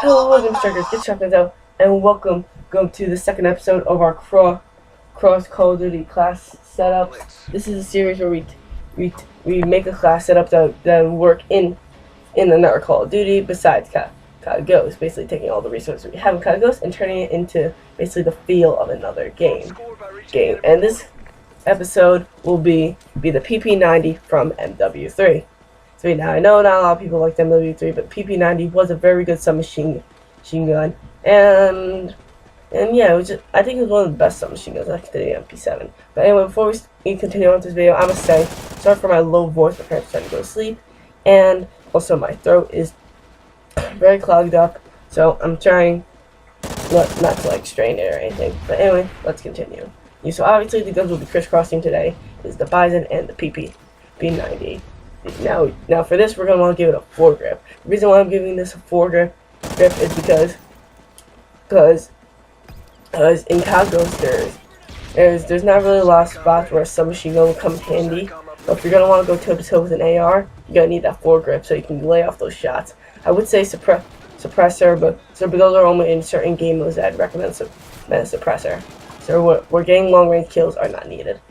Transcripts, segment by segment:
Hello, welcome strikers, get shotguns out, and welcome to the second episode of our cross Call of Duty class setup. This is a series where we make a class setup that work in another Call of Duty besides COD Ghost, basically taking all the resources we have in COD Ghost and turning it into basically the feel of another game. And this episode will be the PP90 from MW3. So now I know not a lot of people like the MW3, but PP90 was a very good submachine gun, and yeah, I think it was one of the best submachine guns after the MP7. But anyway, before we continue on with this video, I must say, sorry for my low voice, my parents trying to go to sleep, and also my throat is very clogged up, so I'm trying not to like strain it or anything. But anyway, let's continue. So obviously the guns we'll be crisscrossing today is the Bison and the PP90. Now for this, we're going to want to give it a foregrip. The reason why I'm giving this a foregrip is because in COD Ghost there's not really a lot of spots where a submachine gun will come in handy. But if you're going to want to go toe-to-toe with an AR, you're going to need that foregrip so you can lay off those shots. I would say suppressor, but those are only in certain game modes that I'd recommend suppressor. So where getting long-range kills are not needed.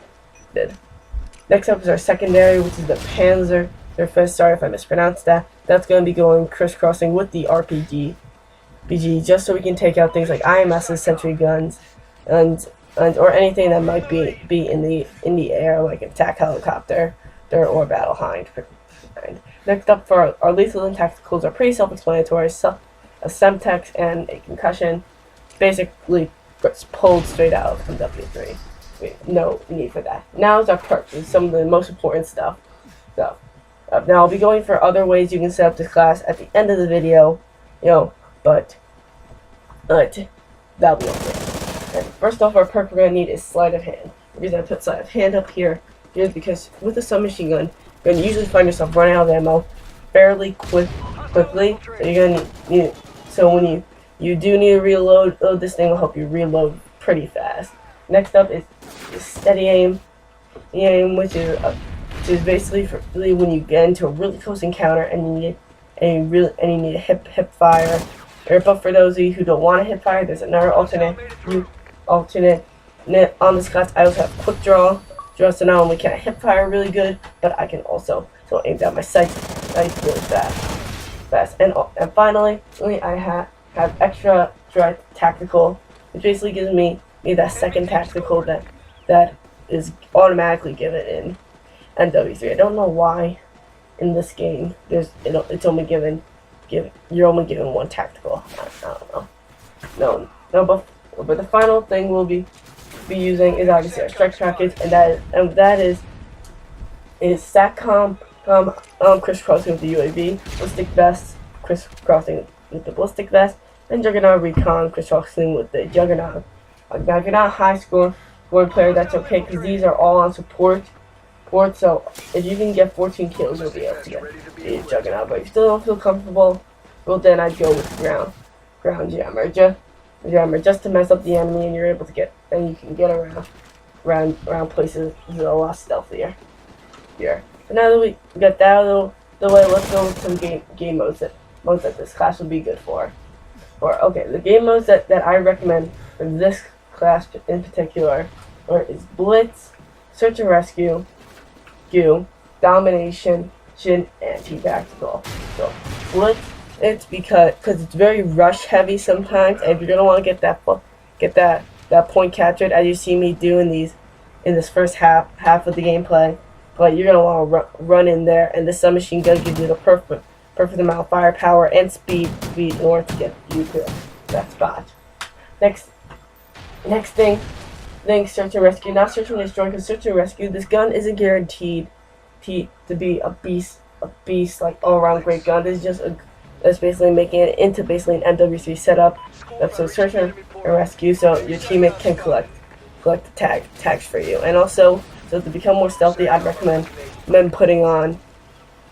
Next up is our secondary, which is the Panzer. Sorry if I mispronounced that. That's going to be going crisscrossing with the RPG, just so we can take out things like IMS's, sentry guns, or anything that might be in the air, like an attack helicopter, or battle hind. Next up for our lethal and tacticals are pretty self-explanatory. A Semtex and a concussion, basically pulled straight out of MW3. No need for that. Now is our perks. It's some of the most important stuff. Now I'll be going for other ways you can set up this class at the end of the video, but that'll be okay. And first off, our perk we're gonna need is sleight of hand. The reason I put sleight of hand up here is because with a submachine gun, you're gonna usually find yourself running out of ammo fairly quickly. So you're gonna need. So when you do need to reload, this thing will help you reload pretty fast. Next up is steady aim, which is basically when you get into a really close encounter and you need a hip fire. But for those of you who don't want a hip fire, there's another alternate on this class. I also have quick draw, so not only can I hip fire really good, but I can also aim down my sights really fast. And finally, I have extra tactical, which basically gives me that second tactical that is automatically given in MW3. I don't know why in this game it's only given you're only given one tactical. I don't know. No, but the final thing we'll be using is obviously our strike package, and that is SATCOM crisscrossing with the UAV, ballistic vest crisscrossing with the ballistic vest, and Juggernaut recon crisscrossing with the Juggernaut. Now, if you're not a high scoring player, that's okay, because these are all on support. So if you can get 14 kills, you'll be able to get Juggernaut. But if you still don't feel comfortable, well, then I'd go with ground jammer, just to mess up the enemy, and you're able to you can get around places that are a lot stealthier. Here. So now that we got that out of the way, let's go with some game modes that this class would be good for. The game modes that I recommend for this class in particular is Blitz, Search and Rescue, Domination, and T-Tactical. So Blitz, it's because it's very rush heavy sometimes, and if you're gonna want to get that point captured, as you see me do in this first half of the gameplay, but you're gonna want to run in there, and the submachine gun gives you the perfect amount of firepower and speed in order to get you to that spot. Next thing, search and rescue. Not search and destroy, because search and rescue, this gun isn't guaranteed to be a beast like all around great gun. This is that's basically making it into basically an MW3 setup. So search and rescue, so your teammate can collect the tags for you. And also, so to become more stealthy, I'd recommend putting on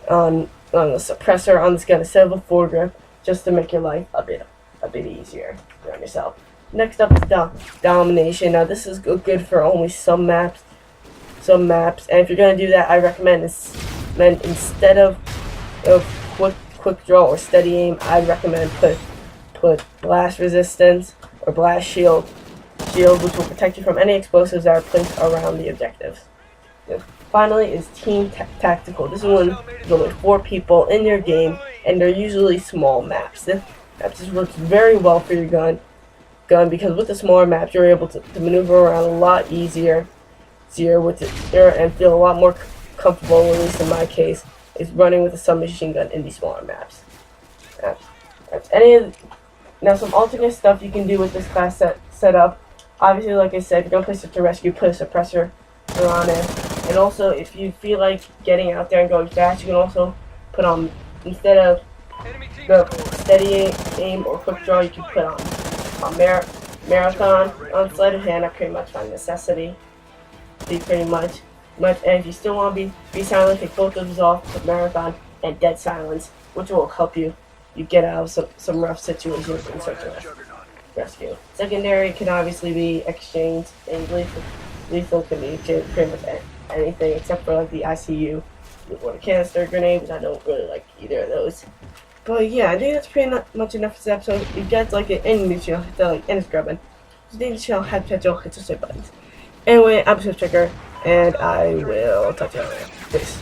a suppressor on this gun instead of a foregrip, just to make your life a bit easier around yourself. Next up is Domination. Now this is good for only some maps, and if you're gonna do that, I recommend instead of quick draw or steady aim, I'd recommend put blast resistance or blast shield, which will protect you from any explosives that are placed around the objectives. And finally is team tactical. This is when there's only 4 people in your game, and they're usually small maps. This works very well for your gun because with the smaller maps, you're able to maneuver around a lot easier with it, and feel a lot more comfortable, at least in my case, is running with a submachine gun in these smaller maps. Now some alternate stuff you can do with this class setup. Obviously, like I said, if you're going to play search and rescue, put a suppressor on it. And also, if you feel like getting out there and going fast, you can also put on, instead of the steady aim or quick draw, you can put on marathon. On sleight of hand, I pretty much find necessity. Pretty much. And if you still want to be silent, take both of those off with marathon and dead silence, which will help you get out of some rough situations in search and rescue. Secondary can obviously be exchanged, and lethal can be pretty much anything except for like the ICU or the canister grenade, which I don't really like either of those. But yeah, I think that's pretty much enough for this episode. If you guys like it and you channel, hit that like and subscribe. So the channel, hit the buttons. Anyway, I'm Swift Checker, and I will talk to you later. Peace.